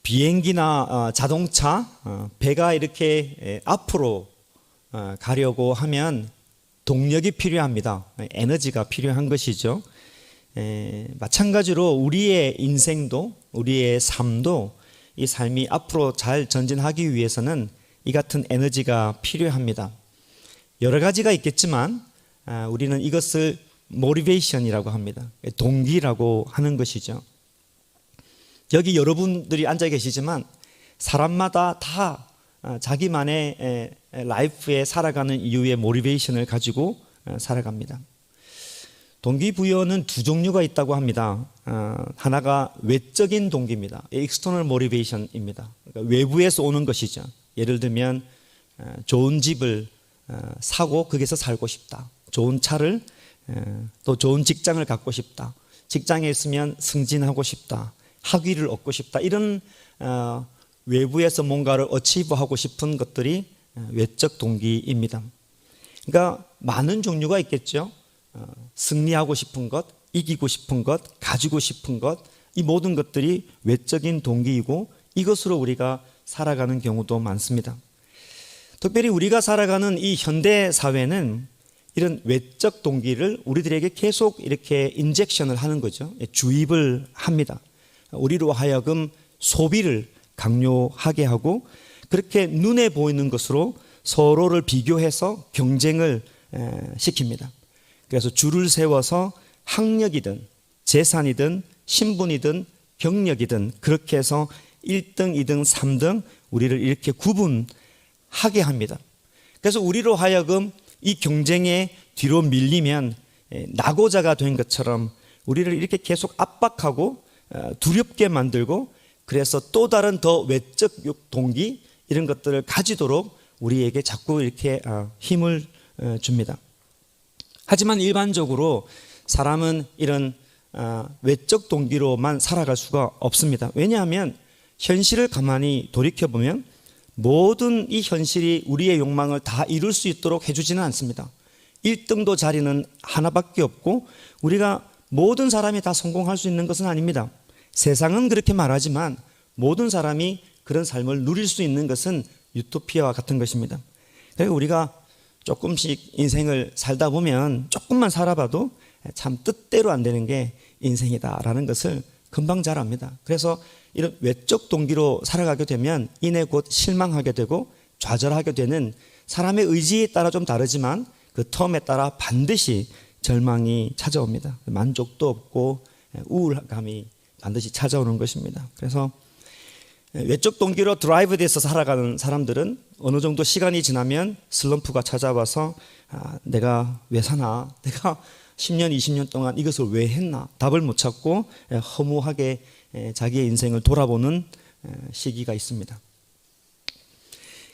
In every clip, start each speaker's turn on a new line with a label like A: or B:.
A: 비행기나 자동차, 배가 이렇게 앞으로 가려고 하면 동력이 필요합니다. 에너지가 필요한 것이죠. 마찬가지로 우리의 인생도, 우리의 삶도, 이 삶이 앞으로 잘 전진하기 위해서는 이 같은 에너지가 필요합니다. 여러 가지가 있겠지만 우리는 이것을 모티베이션이라고 합니다. 동기라고 하는 것이죠. 여기 여러분들이 앉아 계시지만 사람마다 다 자기만의 라이프에 살아가는 이유의 모티베이션을 가지고 살아갑니다. 동기부여는 두 종류가 있다고 합니다. 하나가 외적인 동기입니다. external motivation입니다. 그러니까 외부에서 오는 것이죠. 예를 들면 좋은 집을 사고 거기서 살고 싶다. 좋은 차를 또 좋은 직장을 갖고 싶다. 직장에 있으면 승진하고 싶다. 학위를 얻고 싶다. 이런 외부에서 뭔가를 어치브하고 싶은 것들이 외적 동기입니다. 그러니까 많은 종류가 있겠죠. 승리하고 싶은 것, 이기고 싶은 것, 가지고 싶은 것, 이 모든 것들이 외적인 동기이고 이것으로 우리가 살아가는 경우도 많습니다. 특별히 우리가 살아가는 이 현대 사회는 이런 외적 동기를 우리들에게 계속 이렇게 인젝션을 하는 거죠. 주입을 합니다. 우리로 하여금 소비를 강요하게 하고 그렇게 눈에 보이는 것으로 서로를 비교해서 경쟁을 시킵니다. 그래서 줄을 세워서 학력이든 재산이든 신분이든 경력이든 그렇게 해서 1등, 2등, 3등 우리를 이렇게 구분하게 합니다. 그래서 우리로 하여금 이 경쟁에 뒤로 밀리면 낙오자가 된 것처럼 우리를 이렇게 계속 압박하고 두렵게 만들고 그래서 또 다른 더 외적 동기 이런 것들을 가지도록 우리에게 자꾸 이렇게 힘을 줍니다. 하지만 일반적으로 사람은 이런 외적 동기로만 살아갈 수가 없습니다. 왜냐하면 현실을 가만히 돌이켜보면 모든 이 현실이 우리의 욕망을 다 이룰 수 있도록 해주지는 않습니다. 1등도 자리는 하나밖에 없고 우리가 모든 사람이 다 성공할 수 있는 것은 아닙니다. 세상은 그렇게 말하지만 모든 사람이 그런 삶을 누릴 수 있는 것은 유토피아와 같은 것입니다. 그러니까 우리가 조금씩 인생을 살다 보면 조금만 살아봐도 참 뜻대로 안 되는 게 인생이다라는 것을 금방 잘 압니다. 그래서 이런 외적 동기로 살아가게 되면 이내 곧 실망하게 되고 좌절하게 되는 사람의 의지에 따라 좀 다르지만 그 텀에 따라 반드시 절망이 찾아옵니다. 만족도 없고 우울감이 반드시 찾아오는 것입니다. 그래서 외적 동기로 드라이브 돼서 살아가는 사람들은 어느 정도 시간이 지나면 슬럼프가 찾아와서 내가 왜 사나? 내가 10년, 20년 동안 이것을 왜 했나? 답을 못 찾고 허무하게 자기의 인생을 돌아보는 시기가 있습니다.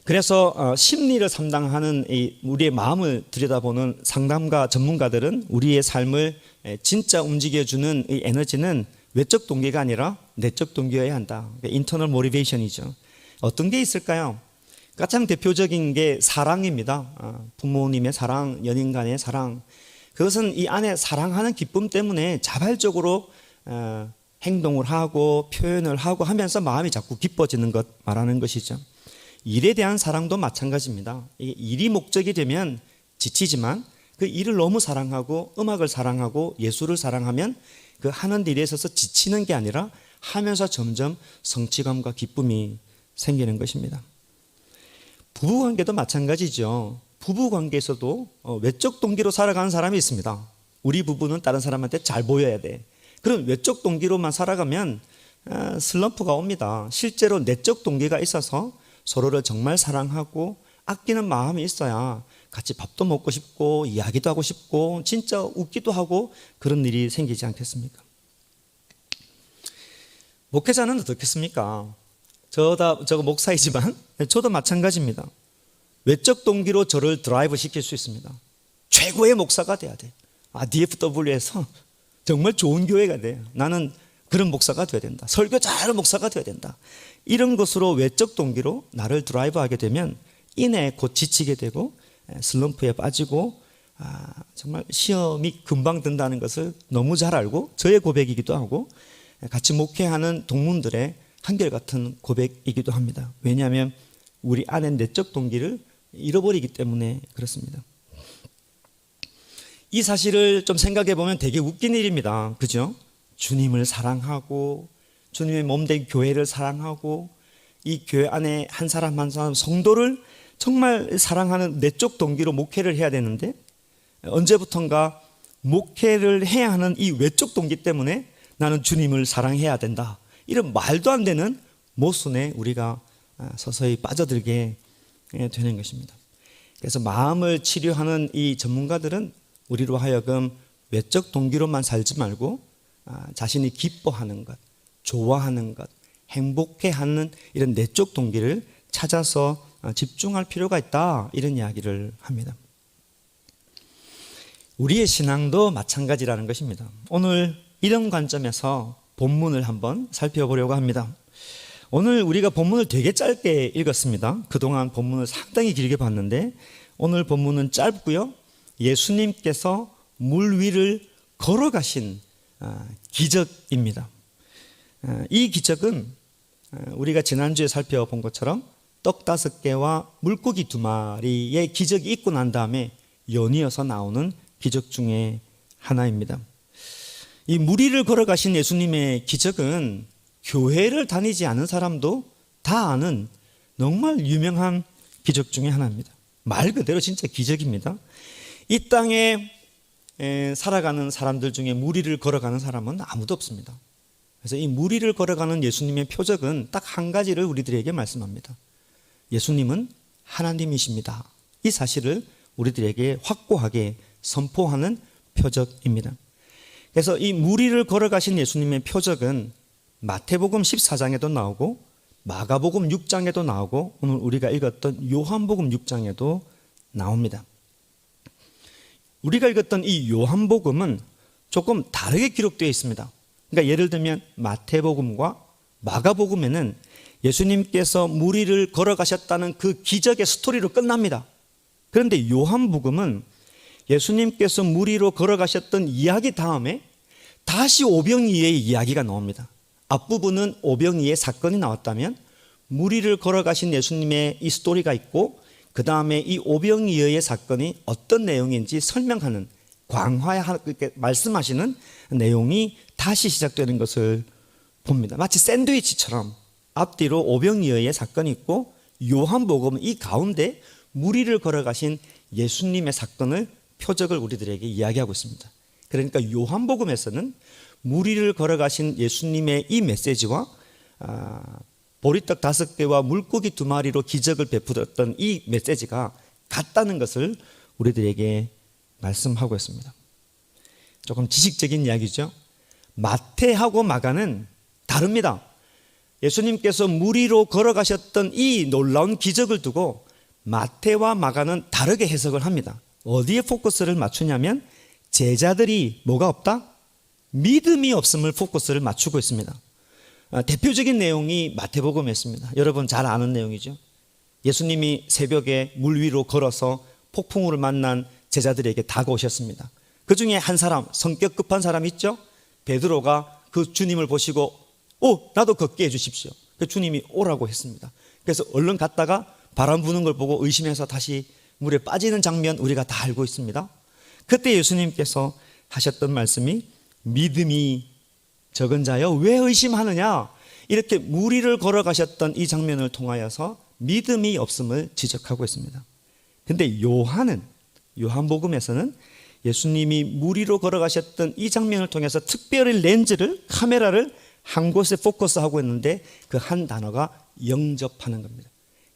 A: 그래서 심리를 담당하는 우리의 마음을 들여다보는 상담가 전문가들은 우리의 삶을 진짜 움직여주는 이 에너지는 외적 동기가 아니라 내적 동기여야 한다. 인터널 모티베이션이죠. 어떤 게 있을까요? 가장 대표적인 게 사랑입니다. 부모님의 사랑, 연인 간의 사랑. 그것은 이 안에 사랑하는 기쁨 때문에 자발적으로 행동을 하고 표현을 하고 하면서 마음이 자꾸 기뻐지는 것 말하는 것이죠. 일에 대한 사랑도 마찬가지입니다. 일이 목적이 되면 지치지만 그 일을 너무 사랑하고 음악을 사랑하고 예술을 사랑하면 그 하는 일에 있어서 지치는 게 아니라 하면서 점점 성취감과 기쁨이 생기는 것입니다. 부부관계도 마찬가지죠. 부부관계에서도 외적 동기로 살아가는 사람이 있습니다. 우리 부부는 다른 사람한테 잘 보여야 돼. 그럼 외적 동기로만 살아가면 슬럼프가 옵니다. 실제로 내적 동기가 있어서 서로를 정말 사랑하고 아끼는 마음이 있어야 같이 밥도 먹고 싶고 이야기도 하고 싶고 진짜 웃기도 하고 그런 일이 생기지 않겠습니까? 목회자는 어떻겠습니까? 저거 목사이지만 저도 마찬가지입니다. 외적 동기로 저를 드라이브 시킬 수 있습니다. 최고의 목사가 돼야 돼. DFW에서 정말 좋은 교회가 돼. 나는 그런 목사가 돼야 된다. 설교 잘하는 목사가 돼야 된다. 이런 것으로 외적 동기로 나를 드라이브하게 되면 이내 곧 지치게 되고 슬럼프에 빠지고 정말 시험이 금방 든다는 것을 너무 잘 알고 저의 고백이기도 하고 같이 목회하는 동문들의 한결같은 고백이기도 합니다. 왜냐하면 우리 안에 내적 동기를 잃어버리기 때문에 그렇습니다. 이 사실을 좀 생각해 보면 되게 웃긴 일입니다. 그죠? 주님을 사랑하고 주님의 몸된 교회를 사랑하고 이 교회 안에 한 사람 한 사람 성도를 정말 사랑하는 내적 동기로 목회를 해야 되는데 언제부턴가 목회를 해야 하는 이 외적 동기 때문에 나는 주님을 사랑해야 된다. 이런 말도 안 되는 모순에 우리가 서서히 빠져들게 되는 것입니다. 그래서 마음을 치료하는 이 전문가들은 우리로 하여금 외적 동기로만 살지 말고 자신이 기뻐하는 것, 좋아하는 것, 행복해하는 이런 내적 동기를 찾아서 집중할 필요가 있다, 이런 이야기를 합니다. 우리의 신앙도 마찬가지라는 것입니다. 오늘 이런 관점에서 본문을 한번 살펴보려고 합니다. 오늘 우리가 본문을 되게 짧게 읽었습니다. 그동안 본문을 상당히 길게 봤는데 오늘 본문은 짧고요, 예수님께서 물 위를 걸어가신 기적입니다. 이 기적은 우리가 지난주에 살펴본 것처럼 떡 5개와 물고기 2마리의 기적이 있고 난 다음에 연이어서 나오는 기적 중에 하나입니다. 이 물 위를 걸어가신 예수님의 기적은 교회를 다니지 않은 사람도 다 아는 정말 유명한 기적 중에 하나입니다. 말 그대로 진짜 기적입니다. 이 땅에 살아가는 사람들 중에 물 위를 걸어가는 사람은 아무도 없습니다. 그래서 이 물 위를 걸어가는 예수님의 표적은 딱 한 가지를 우리들에게 말씀합니다. 예수님은 하나님이십니다. 이 사실을 우리들에게 확고하게 선포하는 표적입니다. 그래서 이 물 위를 걸어가신 예수님의 표적은 마태복음 14장에도 나오고 마가복음 6장에도 나오고 오늘 우리가 읽었던 요한복음 6장에도 나옵니다. 우리가 읽었던 이 요한복음은 조금 다르게 기록되어 있습니다. 그러니까 예를 들면 마태복음과 마가복음에는 예수님께서 물 위를 걸어가셨다는 그 기적의 스토리로 끝납니다. 그런데 요한복음은 예수님께서 물 위로 걸어가셨던 이야기 다음에 다시 오병이어의 이야기가 나옵니다. 앞부분은 오병이어의 사건이 나왔다면 물 위를 걸어가신 예수님의 이 스토리가 있고 그 다음에 이 오병이어의 사건이 어떤 내용인지 설명하는 광화하게 말씀하시는 내용이 다시 시작되는 것을 봅니다. 마치 샌드위치처럼 앞뒤로 오병이어의 사건이 있고 요한복음은 이 가운데 물 위를 걸어가신 예수님의 사건을 표적을 우리들에게 이야기하고 있습니다. 그러니까 요한복음에서는 물 위를 걸어가신 예수님의 이 메시지와 보리떡 5개와 물고기 2마리로 기적을 베풀었던 이 메시지가 같다는 것을 우리들에게 말씀하고 있습니다. 조금 지식적인 이야기죠. 마태하고 마가는 다릅니다. 예수님께서 물 위로 걸어가셨던 이 놀라운 기적을 두고 마태와 마가는 다르게 해석을 합니다. 어디에 포커스를 맞추냐면 제자들이 뭐가 없다? 믿음이 없음을 포커스를 맞추고 있습니다. 대표적인 내용이 마태복음에 있습니다. 여러분 잘 아는 내용이죠. 예수님이 새벽에 물 위로 걸어서 폭풍우를 만난 제자들에게 다가오셨습니다. 그 중에 한 사람, 성격 급한 사람 있죠? 베드로가 그 주님을 보시고 나도 걷게 해주십시오. 그 주님이 오라고 했습니다. 그래서 얼른 갔다가 바람 부는 걸 보고 의심해서 다시 물에 빠지는 장면 우리가 다 알고 있습니다. 그때 예수님께서 하셨던 말씀이 믿음이 적은 자여 왜 의심하느냐, 이렇게 물 위를 걸어가셨던 이 장면을 통하여서 믿음이 없음을 지적하고 있습니다. 근데 요한복음에서는 예수님이 물 위로 걸어가셨던 이 장면을 통해서 특별히 카메라를 한 곳에 포커스하고 있는데 그 한 단어가 영접하는 겁니다.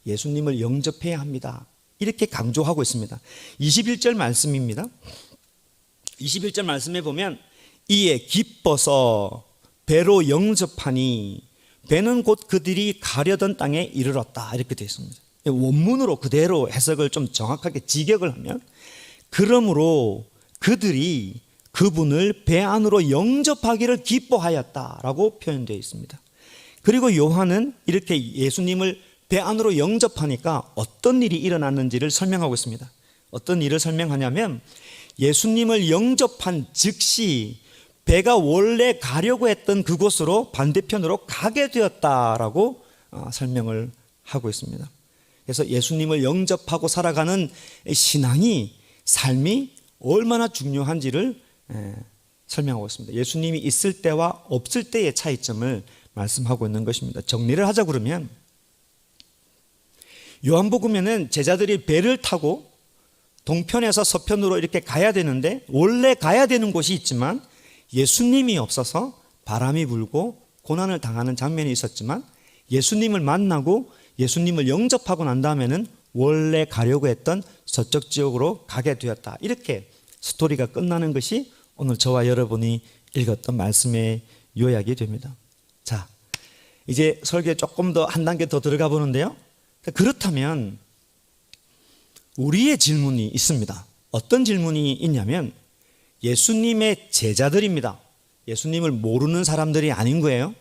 A: 예수님을 영접해야 합니다. 이렇게 강조하고 있습니다. 21절 말씀입니다. 21절 말씀에 보면 이에 기뻐서 배로 영접하니 배는 곧 그들이 가려던 땅에 이르렀다, 이렇게 되어 있습니다. 원문으로 그대로 해석을 좀 정확하게 직역을 하면 그러므로 그들이 그분을 배 안으로 영접하기를 기뻐하였다라고 표현되어 있습니다. 그리고 요한은 이렇게 예수님을 배 안으로 영접하니까 어떤 일이 일어났는지를 설명하고 있습니다. 어떤 일을 설명하냐면 예수님을 영접한 즉시 배가 원래 가려고 했던 그곳으로 반대편으로 가게 되었다라고 설명을 하고 있습니다. 그래서 예수님을 영접하고 살아가는 신앙이, 삶이 얼마나 중요한지를 설명하고 있습니다. 예수님이 있을 때와 없을 때의 차이점을 말씀하고 있는 것입니다. 정리를 하자 그러면, 요한복음에는 제자들이 배를 타고 동편에서 서편으로 이렇게 가야 되는데, 원래 가야 되는 곳이 있지만 예수님이 없어서 바람이 불고 고난을 당하는 장면이 있었지만, 예수님을 만나고 예수님을 영접하고 난 다음에는 원래 가려고 했던 서쪽 지역으로 가게 되었다. 이렇게 스토리가 끝나는 것이 오늘 저와 여러분이 읽었던 말씀의 요약이 됩니다. 자, 이제 설교에 조금 더 한 단계 더 들어가 보는데요. 그렇다면 우리의 질문이 있습니다. 어떤 질문이 있냐면, 예수님의 제자들입니다. 예수님을 모르는 사람들이 아닌 거예요.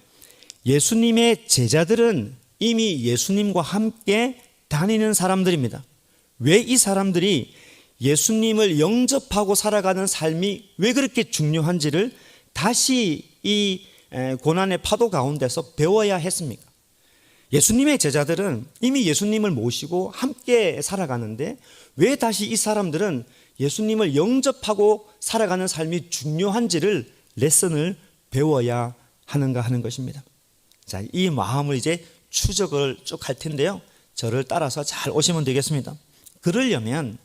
A: 예수님의 제자들은 이미 예수님과 함께 다니는 사람들입니다. 왜 이 사람들이 예수님을 영접하고 살아가는 삶이 왜 그렇게 중요한지를 다시 이 고난의 파도 가운데서 배워야 했습니까? 예수님의 제자들은 이미 예수님을 모시고 함께 살아가는데, 왜 다시 이 사람들은 예수님을 영접하고 살아가는 삶이 중요한지를, 레슨을 배워야 하는가 하는 것입니다. 자, 이 마음을 이제 추적을 쭉 할 텐데요, 저를 따라서 잘 오시면 되겠습니다. 그러려면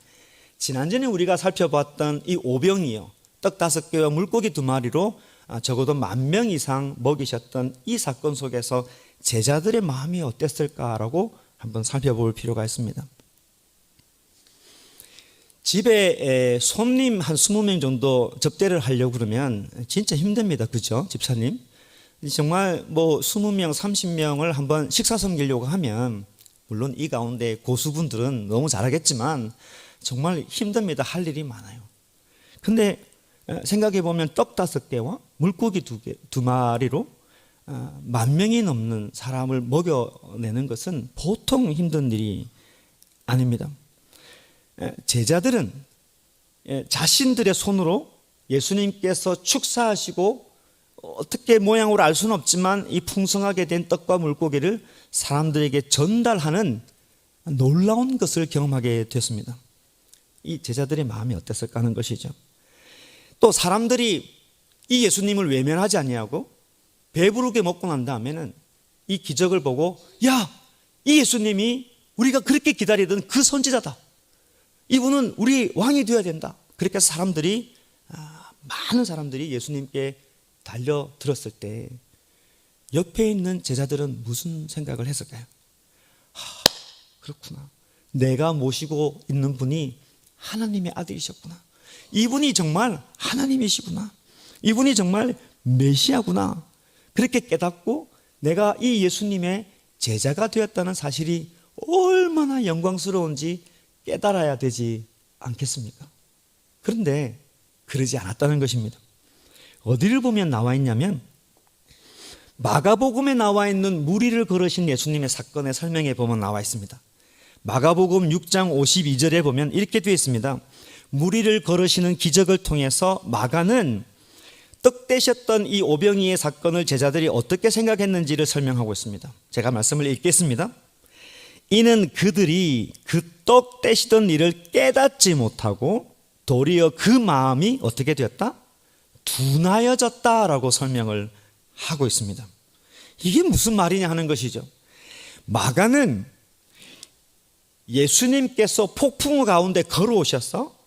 A: 지난전에 우리가 살펴봤던 이 오병이요, 떡 5개와 물고기 2마리로 적어도 10,000명 이상 먹이셨던 이 사건 속에서 제자들의 마음이 어땠을까라고 한번 살펴볼 필요가 있습니다. 집에 손님 한 20명 정도 접대를 하려고 그러면 진짜 힘듭니다. 그죠? 집사님? 정말 뭐 20명, 30명을 한번 식사 섬기려고 하면, 물론 이 가운데 고수분들은 너무 잘하겠지만 정말 힘듭니다. 할 일이 많아요. 근데 생각해 보면 떡 5개와 물고기 2마리로 10,000명이 넘는 사람을 먹여내는 것은 보통 힘든 일이 아닙니다. 제자들은 자신들의 손으로 예수님께서 축사하시고 어떻게 모양으로 알 수는 없지만 이 풍성하게 된 떡과 물고기를 사람들에게 전달하는 놀라운 것을 경험하게 됐습니다. 이 제자들의 마음이 어땠을까 하는 것이죠. 또 사람들이 이 예수님을 외면하지 아니하고 배부르게 먹고 난 다음에는 이 기적을 보고, 야, 이 예수님이 우리가 그렇게 기다리던 그 선지자다. 이분은 우리 왕이 되어야 된다. 그렇게 사람들이, 많은 사람들이 예수님께 달려들었을 때 옆에 있는 제자들은 무슨 생각을 했을까요? 그렇구나. 내가 모시고 있는 분이 하나님의 아들이셨구나. 이분이 정말 하나님이시구나. 이분이 정말 메시아구나. 그렇게 깨닫고 내가 이 예수님의 제자가 되었다는 사실이 얼마나 영광스러운지 깨달아야 되지 않겠습니까? 그런데 그러지 않았다는 것입니다. 어디를 보면 나와 있냐면, 마가복음에 나와 있는 무리를 걸으신 예수님의 사건의 설명에 보면 나와 있습니다. 마가복음 6장 52절에 보면 이렇게 되어 있습니다. 무리를 걸으시는 기적을 통해서 마가는 떡 떼셨던 이 오병이의 사건을 제자들이 어떻게 생각했는지를 설명하고 있습니다. 제가 말씀을 읽겠습니다. 이는 그들이 그 떡 떼시던 일을 깨닫지 못하고 도리어 그 마음이 어떻게 되었다? 둔하여졌다라고 설명을 하고 있습니다. 이게 무슨 말이냐 하는 것이죠. 마가는 예수님께서 폭풍 가운데 걸어오셔서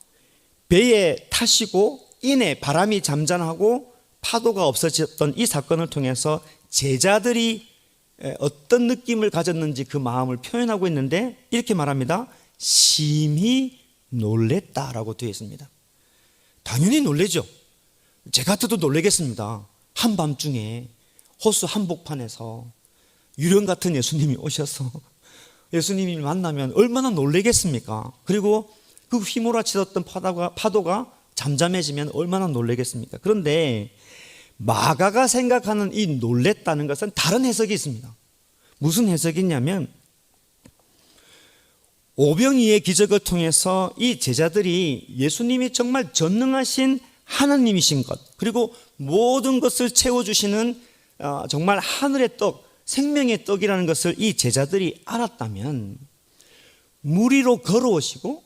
A: 배에 타시고 이내 바람이 잠잠하고 파도가 없어졌던 이 사건을 통해서 제자들이 어떤 느낌을 가졌는지 그 마음을 표현하고 있는데, 이렇게 말합니다. 심히 놀랬다라고 되어 있습니다. 당연히 놀래죠. 제 같아도 놀라겠습니다. 한밤중에 호수 한복판에서 유령 같은 예수님이 오셔서 예수님이 만나면 얼마나 놀라겠습니까? 그리고 그 휘몰아치던 파도가 잠잠해지면 얼마나 놀라겠습니까? 그런데 마가가 생각하는 이 놀랬다는 것은 다른 해석이 있습니다. 무슨 해석이 있냐면, 오병이의 기적을 통해서 이 제자들이 예수님이 정말 전능하신 하나님이신 것, 그리고 모든 것을 채워주시는 정말 하늘의 떡, 생명의 떡이라는 것을 이 제자들이 알았다면 물 위로 걸어오시고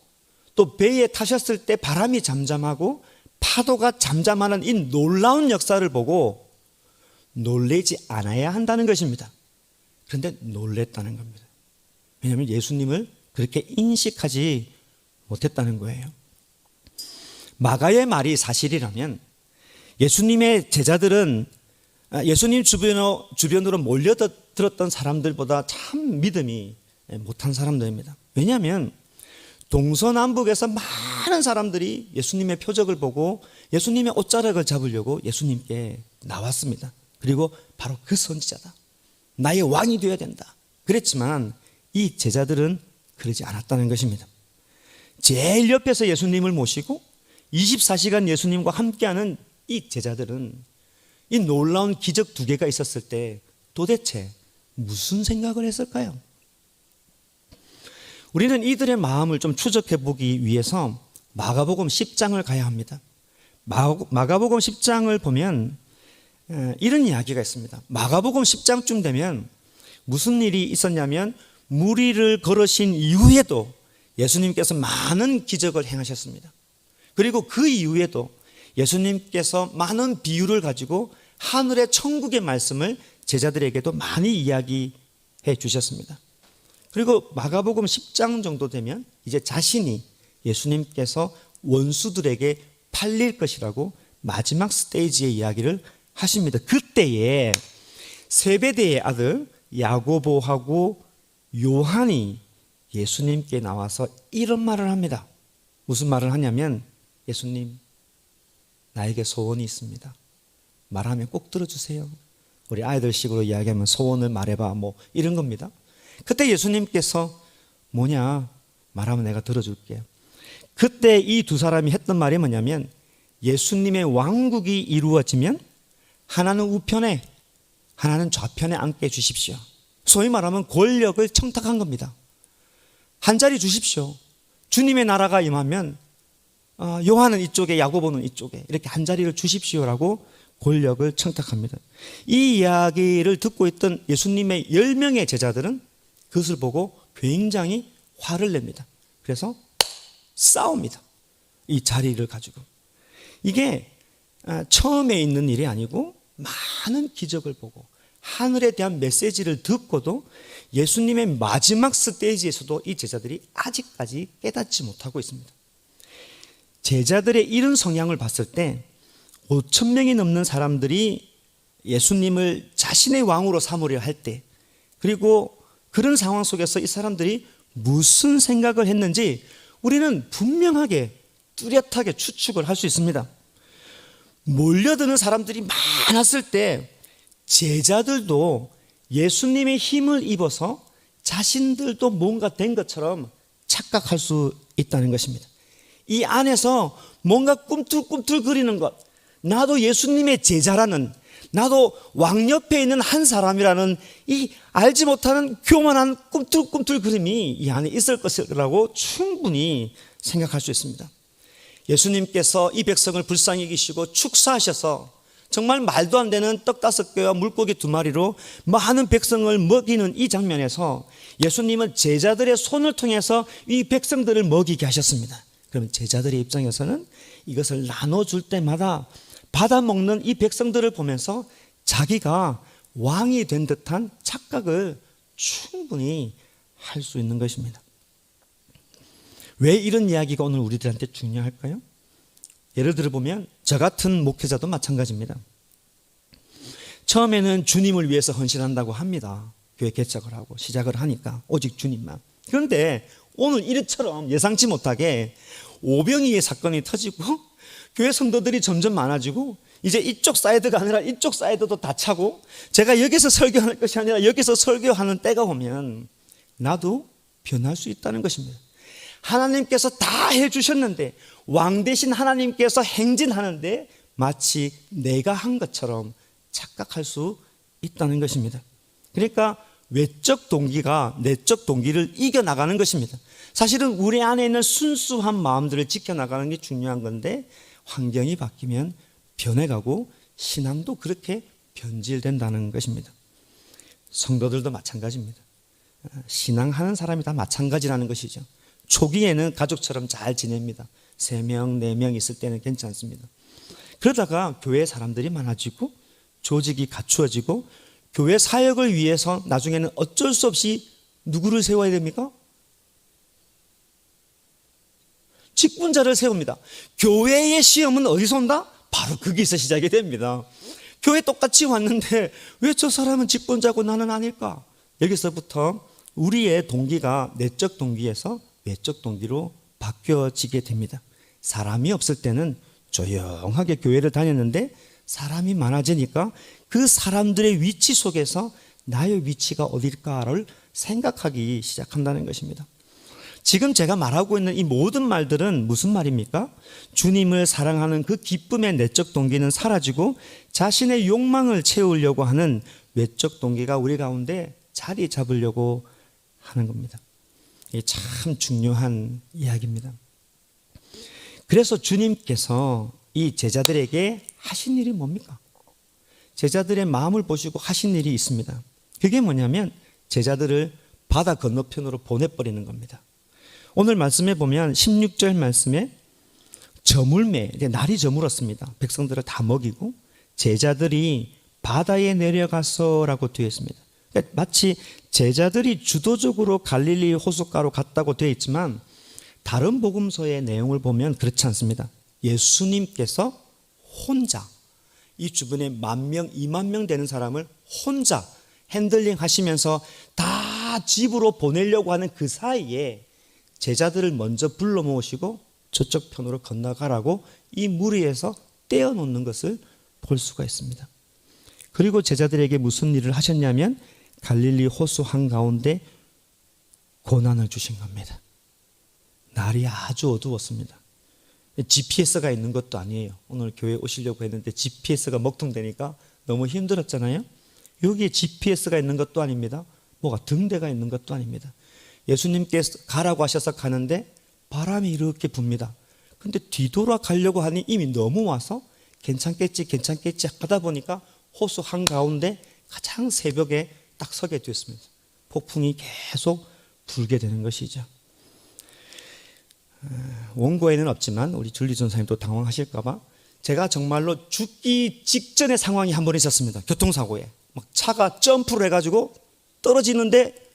A: 또 배에 타셨을 때 바람이 잠잠하고 파도가 잠잠하는 이 놀라운 역사를 보고 놀라지 않아야 한다는 것입니다. 그런데 놀랬다는 겁니다. 왜냐하면 예수님을 그렇게 인식하지 못했다는 거예요. 마가의 말이 사실이라면 예수님의 제자들은 예수님 주변으로 몰려들었던 사람들보다 참 믿음이 못한 사람들입니다. 왜냐하면 동서남북에서 많은 사람들이 예수님의 표적을 보고 예수님의 옷자락을 잡으려고 예수님께 나왔습니다. 그리고 바로 그 선지자다, 나의 왕이 되어야 된다 그랬지만 이 제자들은 그러지 않았다는 것입니다. 제일 옆에서 예수님을 모시고 24시간 예수님과 함께하는 이 제자들은 이 놀라운 기적 2개가 있었을 때 도대체 무슨 생각을 했을까요? 우리는 이들의 마음을 좀 추적해 보기 위해서 마가복음 10장을 가야 합니다. 마가복음 10장을 보면 이런 이야기가 있습니다. 마가복음 10장쯤 되면 무슨 일이 있었냐면 물 위를 걸으신 이후에도 예수님께서 많은 기적을 행하셨습니다. 그리고 그 이후에도 예수님께서 많은 비유를 가지고 하늘의 천국의 말씀을 제자들에게도 많이 이야기해 주셨습니다. 그리고 마가복음 10장 정도 되면 이제 자신이 예수님께서 원수들에게 팔릴 것이라고 마지막 스테이지의 이야기를 하십니다. 그때에 세베대의 아들 야고보하고 요한이 예수님께 나와서 이런 말을 합니다. 무슨 말을 하냐면, 예수님, 나에게 소원이 있습니다. 말하면 꼭 들어주세요. 우리 아이들식으로 이야기하면 소원을 말해봐, 뭐 이런 겁니다. 그때 예수님께서 뭐냐, 말하면 내가 들어줄게요. 그때 이 두 사람이 했던 말이 뭐냐면, 예수님의 왕국이 이루어지면 하나는 우편에 하나는 좌편에 앉게 해주십시오. 소위 말하면 권력을 청탁한 겁니다. 한 자리 주십시오. 주님의 나라가 임하면 요한은 이쪽에 야고보는 이쪽에 이렇게 한 자리를 주십시오라고 권력을 청탁합니다. 이 이야기를 듣고 있던 예수님의 10명의 제자들은 그것을 보고 굉장히 화를 냅니다. 그래서 싸웁니다. 이 자리를 가지고. 이게 처음에 있는 일이 아니고 많은 기적을 보고 하늘에 대한 메시지를 듣고도 예수님의 마지막 스테이지에서도 이 제자들이 아직까지 깨닫지 못하고 있습니다. 제자들의 이런 성향을 봤을 때 5천 명이 넘는 사람들이 예수님을 자신의 왕으로 삼으려 할 때, 그리고 그런 상황 속에서 이 사람들이 무슨 생각을 했는지 우리는 분명하게 뚜렷하게 추측을 할 수 있습니다. 몰려드는 사람들이 많았을 때 제자들도 예수님의 힘을 입어서 자신들도 뭔가 된 것처럼 착각할 수 있다는 것입니다. 이 안에서 뭔가 꿈틀꿈틀거리는 것, 나도 예수님의 제자라는, 나도 왕 옆에 있는 한 사람이라는 이 알지 못하는 교만한 꿈틀꿈틀거림이 이 안에 있을 것이라고 충분히 생각할 수 있습니다. 예수님께서 이 백성을 불쌍히 여기시고 축사하셔서 정말 말도 안 되는 떡 5개와 물고기 2마리로 많은 백성을 먹이는 이 장면에서 예수님은 제자들의 손을 통해서 이 백성들을 먹이게 하셨습니다. 그러면 제자들의 입장에서는 이것을 나눠줄 때마다 받아먹는 이 백성들을 보면서 자기가 왕이 된 듯한 착각을 충분히 할 수 있는 것입니다. 왜 이런 이야기가 오늘 우리들한테 중요할까요? 예를 들어 보면 저 같은 목회자도 마찬가지입니다. 처음에는 주님을 위해서 헌신한다고 합니다. 교회 개척을 하고 시작을 하니까 오직 주님만. 그런데 오늘 이처럼 예상치 못하게 오병이의 사건이 터지고 교회 성도들이 점점 많아지고 이제 이쪽 사이드가 아니라 이쪽 사이드도 다 차고 제가 여기서 설교하는 것이 아니라 여기서 설교하는 때가 오면 나도 변할 수 있다는 것입니다. 하나님께서 다 해주셨는데 왕 대신 하나님께서 행진하는데 마치 내가 한 것처럼 착각할 수 있다는 것입니다. 그러니까 외적 동기가 내적 동기를 이겨나가는 것입니다. 사실은 우리 안에 있는 순수한 마음들을 지켜나가는 게 중요한 건데 환경이 바뀌면 변해가고 신앙도 그렇게 변질된다는 것입니다. 성도들도 마찬가지입니다. 신앙하는 사람이 다 마찬가지라는 것이죠. 초기에는 가족처럼 잘 지냅니다. 3명, 4명 있을 때는 괜찮습니다. 그러다가 교회 사람들이 많아지고 조직이 갖추어지고 교회 사역을 위해서 나중에는 어쩔 수 없이 누구를 세워야 됩니까? 직분자를 세웁니다. 교회의 시험은 어디서 온다? 바로 거기서 시작이 됩니다. 교회 똑같이 왔는데 왜 저 사람은 직분자고 나는 아닐까? 여기서부터 우리의 동기가 내적 동기에서 외적 동기로 바뀌어지게 됩니다. 사람이 없을 때는 조용하게 교회를 다녔는데 사람이 많아지니까 그 사람들의 위치 속에서 나의 위치가 어딜까를 생각하기 시작한다는 것입니다. 지금 제가 말하고 있는 이 모든 말들은 무슨 말입니까? 주님을 사랑하는 그 기쁨의 내적 동기는 사라지고 자신의 욕망을 채우려고 하는 외적 동기가 우리 가운데 자리 잡으려고 하는 겁니다. 이게 참 중요한 이야기입니다. 그래서 주님께서 이 제자들에게 하신 일이 뭡니까? 제자들의 마음을 보시고 하신 일이 있습니다. 그게 뭐냐면 제자들을 바다 건너편으로 보내버리는 겁니다. 오늘 말씀에 보면 16절 말씀에 저물매, 날이 저물었습니다. 백성들을 다 먹이고 제자들이 바다에 내려가서라고 되어 있습니다. 그러니까 마치 제자들이 주도적으로 갈릴리 호숫가로 갔다고 되어 있지만 다른 복음서의 내용을 보면 그렇지 않습니다. 예수님께서 혼자 이 주변에 10,000명, 20,000명 되는 사람을 혼자 핸들링 하시면서 다 집으로 보내려고 하는 그 사이에 제자들을 먼저 불러 모으시고 저쪽 편으로 건너가라고 이 무리에서 떼어놓는 것을 볼 수가 있습니다. 그리고 제자들에게 무슨 일을 하셨냐면 갈릴리 호수 한가운데 고난을 주신 겁니다. 날이 아주 어두웠습니다. GPS가 있는 것도 아니에요. 오늘 교회 오시려고 했는데 GPS가 먹통되니까 너무 힘들었잖아요. 여기에 GPS가 있는 것도 아닙니다. 뭐가 등대가 있는 것도 아닙니다. 예수님께서 가라고 하셔서 가는데 바람이 이렇게 붑니다. 근데 뒤돌아 가려고 하니 이미 너무 와서 괜찮겠지 하다 보니까 호수 한가운데 가장 새벽에 딱 서게 되었습니다. 폭풍이 계속 불게 되는 것이죠. 원고에는 없지만 우리 줄리 전사님도 당황하실까 봐 제가 정말로 죽기 직전의 상황이 한 번 있었습니다. 교통사고에 막 차가 점프를 해가지고 떨어지는데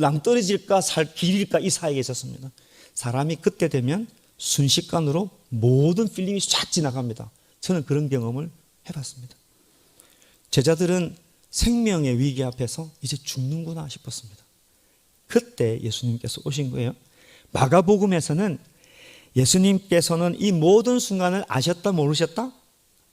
A: 낭떠러질까 살 길일까 이 사이에 있었습니다. 사람이 그때 되면 순식간으로 모든 필름이 쫙 지나갑니다. 저는 그런 경험을 해봤습니다. 제자들은 생명의 위기 앞에서 이제 죽는구나 싶었습니다. 그때 예수님께서 오신 거예요. 마가복음에서는 예수님께서는 이 모든 순간을 아셨다 모르셨다?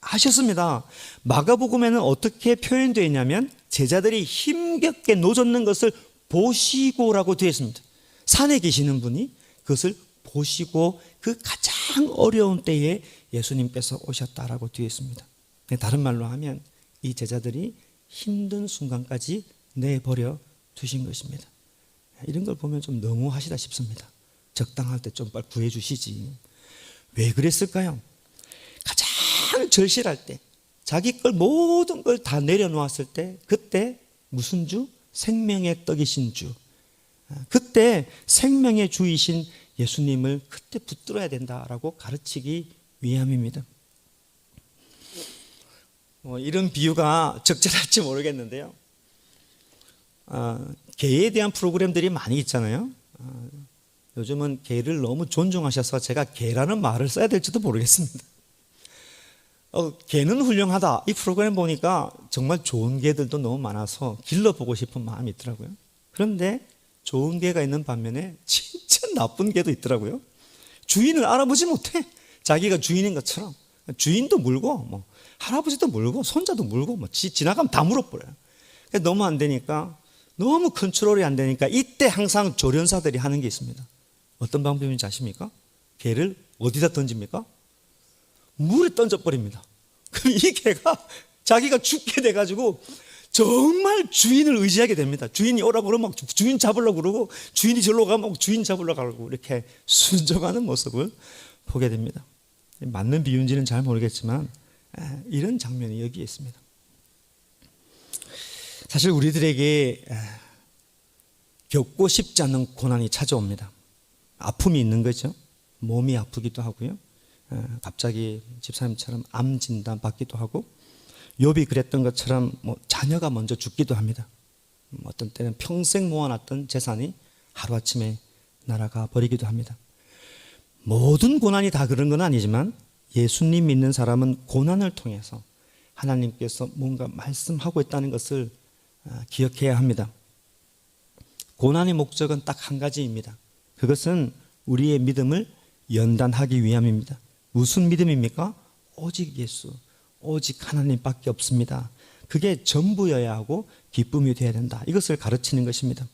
A: 아셨습니다. 마가복음에는 어떻게 표현되어 있냐면 제자들이 힘겹게 노젓는 것을 보시고라고 되어 있습니다. 산에 계시는 분이 그것을 보시고 그 가장 어려운 때에 예수님께서 오셨다라고 되어 있습니다. 다른 말로 하면 이 제자들이 힘든 순간까지 내버려 두신 것입니다. 이런 걸 보면 좀 너무하시다 싶습니다. 적당할 때 좀 빨리 구해 주시지. 왜 그랬을까요? 가장 절실할 때 자기 걸 모든 걸 다 내려놓았을 때 그때 무슨 주? 생명의 떡이신 주. 그때 생명의 주이신 예수님을 그때 붙들어야 된다라고 가르치기 위함입니다. 이런 비유가 적절할지 모르겠는데요. 개에 대한 프로그램들이 많이 있잖아요. 요즘은 개를 너무 존중하셔서 제가 개라는 말을 써야 될지도 모르겠습니다. 개는 훌륭하다. 이 프로그램 보니까 정말 좋은 개들도 너무 많아서 길러보고 싶은 마음이 있더라고요. 그런데 좋은 개가 있는 반면에 진짜 나쁜 개도 있더라고요. 주인을 알아보지 못해. 자기가 주인인 것처럼. 주인도 물고 할아버지도 물고 손자도 물고 지나가면 다 물어버려요. 너무 안 되니까 너무 컨트롤이 안 되니까 이때 항상 조련사들이 하는 게 있습니다. 어떤 방법인지 아십니까? 개를 어디다 던집니까? 물에 던져버립니다. 그럼 이 개가 자기가 죽게 돼가지고 정말 주인을 의지하게 됩니다. 주인이 오라고 그러면 주인 잡으려고 그러고 주인이 절로 가면 주인 잡으려고 하고 이렇게 순종하는 모습을 보게 됩니다. 맞는 비유인지는 잘 모르겠지만 이런 장면이 여기에 있습니다. 사실 우리들에게 겪고 싶지 않는 고난이 찾아옵니다. 아픔이 있는 거죠. 몸이 아프기도 하고요. 갑자기 집사님처럼 암 진단 받기도 하고, 욥이 그랬던 것처럼 자녀가 먼저 죽기도 합니다. 어떤 때는 평생 모아놨던 재산이 하루아침에 날아가 버리기도 합니다. 모든 고난이 다 그런 건 아니지만 예수님 믿는 사람은 고난을 통해서 하나님께서 뭔가 말씀하고 있다는 것을 기억해야 합니다. 고난의 목적은 딱 한 가지입니다. 그것은 우리의 믿음을 연단하기 위함입니다. 무슨 믿음입니까? 오직 예수, 오직 하나님밖에 없습니다. 그게 전부여야 하고 기쁨이 되어야 된다. 이것을 가르치는 것입니다.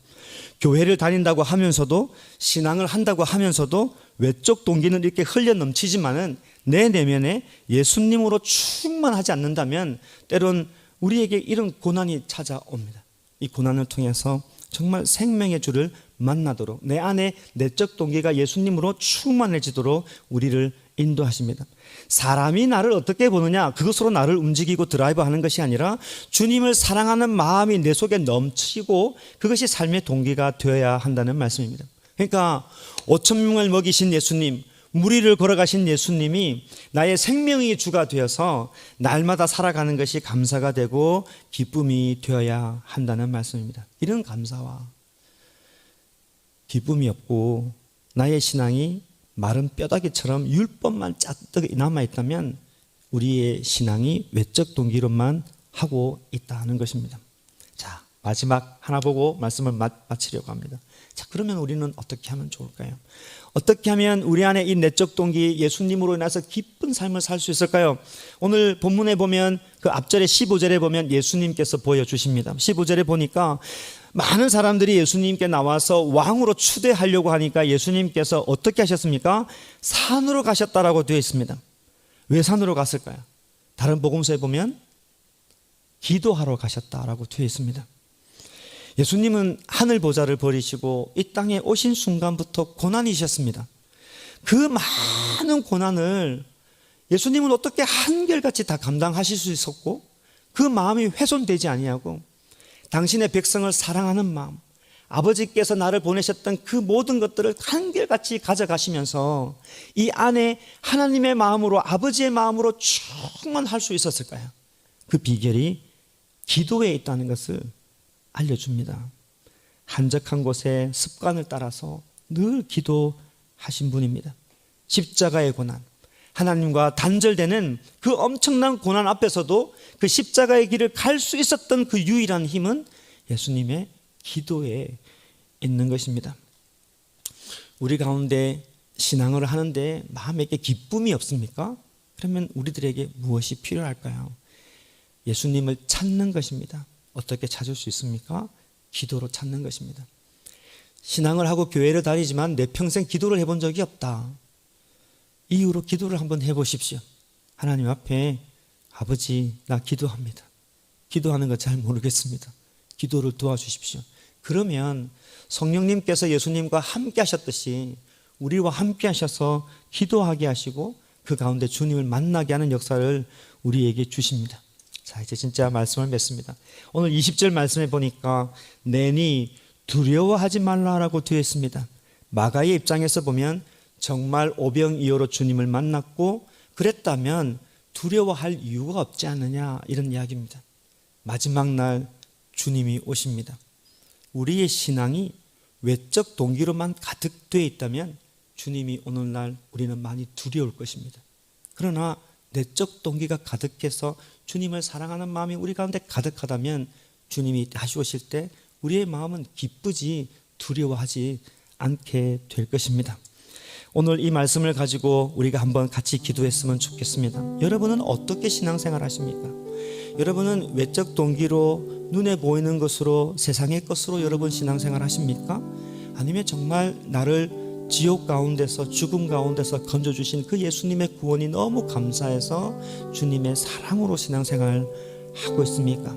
A: 교회를 다닌다고 하면서도, 신앙을 한다고 하면서도 외적 동기는 이렇게 흘려 넘치지만은 내 내면에 예수님으로 충만하지 않는다면 때론 우리에게 이런 고난이 찾아옵니다. 이 고난을 통해서 정말 생명의 주를 만나도록, 내 안에 내적 동기가 예수님으로 충만해지도록 우리를 인도하십니다. 사람이 나를 어떻게 보느냐, 그것으로 나를 움직이고 드라이브하는 것이 아니라 주님을 사랑하는 마음이 내 속에 넘치고 그것이 삶의 동기가 되어야 한다는 말씀입니다. 그러니까 5,000명을 먹이신 예수님, 무리를 걸어가신 예수님이 나의 생명의 주가 되어서 날마다 살아가는 것이 감사가 되고 기쁨이 되어야 한다는 말씀입니다. 이런 감사와 기쁨이 없고 나의 신앙이 마른 뼈다귀처럼 율법만 짜득 남아있다면 우리의 신앙이 외적 동기로만 하고 있다는 것입니다. 자, 마지막 하나 보고 말씀을 마치려고 합니다. 자, 그러면 우리는 어떻게 하면 좋을까요? 어떻게 하면 우리 안에 이 내적 동기, 예수님으로 인해서 기쁜 삶을 살 수 있을까요? 오늘 본문에 보면 그 앞절에 15절에 보면 예수님께서 보여주십니다. 15절에 보니까 많은 사람들이 예수님께 나와서 왕으로 추대하려고 하니까 예수님께서 어떻게 하셨습니까? 산으로 가셨다라고 되어 있습니다. 왜 산으로 갔을까요? 다른 복음서에 보면 기도하러 가셨다라고 되어 있습니다. 예수님은 하늘 보좌를 버리시고 이 땅에 오신 순간부터 고난이셨습니다. 그 많은 고난을 예수님은 어떻게 한결같이 다 감당하실 수 있었고 그 마음이 훼손되지 아니하고 당신의 백성을 사랑하는 마음, 아버지께서 나를 보내셨던 그 모든 것들을 한결같이 가져가시면서 이 안에 하나님의 마음으로, 아버지의 마음으로 충만할 수 있었을까요? 그 비결이 기도에 있다는 것을 알려줍니다. 한적한 곳에 습관을 따라서 늘 기도하신 분입니다. 십자가의 고난, 하나님과 단절되는 그 엄청난 고난 앞에서도 그 십자가의 길을 갈 수 있었던 그 유일한 힘은 예수님의 기도에 있는 것입니다. 우리 가운데 신앙을 하는데 마음에 기쁨이 없습니까? 그러면 우리들에게 무엇이 필요할까요? 예수님을 찾는 것입니다. 어떻게 찾을 수 있습니까? 기도로 찾는 것입니다. 신앙을 하고 교회를 다니지만 내 평생 기도를 해본 적이 없다. 이후로 기도를 한번 해보십시오. 하나님 앞에 아버지, 나 기도합니다. 기도하는 거 잘 모르겠습니다. 기도를 도와주십시오. 그러면 성령님께서 예수님과 함께 하셨듯이 우리와 함께 하셔서 기도하게 하시고 그 가운데 주님을 만나게 하는 역사를 우리에게 주십니다. 자, 이제 진짜 말씀을 맺습니다. 오늘 20절 말씀에 보니까 내니 두려워하지 말라라고 되어 있습니다. 마가의 입장에서 보면 정말 오병이어로 주님을 만났고 그랬다면 두려워할 이유가 없지 않느냐, 이런 이야기입니다. 마지막 날 주님이 오십니다. 우리의 신앙이 외적 동기로만 가득 되어 있다면 주님이 오늘날 우리는 많이 두려울 것입니다. 그러나 내적 동기가 가득해서 주님을 사랑하는 마음이 우리 가운데 가득하다면 주님이 다시 오실 때 우리의 마음은 기쁘지 두려워하지 않게 될 것입니다. 오늘 이 말씀을 가지고 우리가 한번 같이 기도했으면 좋겠습니다. 여러분은 어떻게 신앙생활 하십니까? 여러분은 외적 동기로 눈에 보이는 것으로 세상의 것으로 여러분 신앙생활 하십니까? 아니면 정말 나를 지옥 가운데서 죽음 가운데서 건져주신 그 예수님의 구원이 너무 감사해서 주님의 사랑으로 신앙생활 하고 있습니까?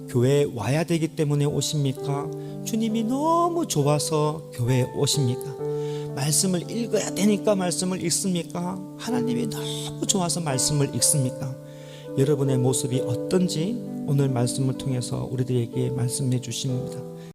A: 교회에 와야 되기 때문에 오십니까? 주님이 너무 좋아서 교회에 오십니까? 말씀을 읽어야 되니까 말씀을 읽습니까? 하나님이 너무 좋아서 말씀을 읽습니까? 여러분의 모습이 어떤지 오늘 말씀을 통해서 우리들에게 말씀해 주십니다.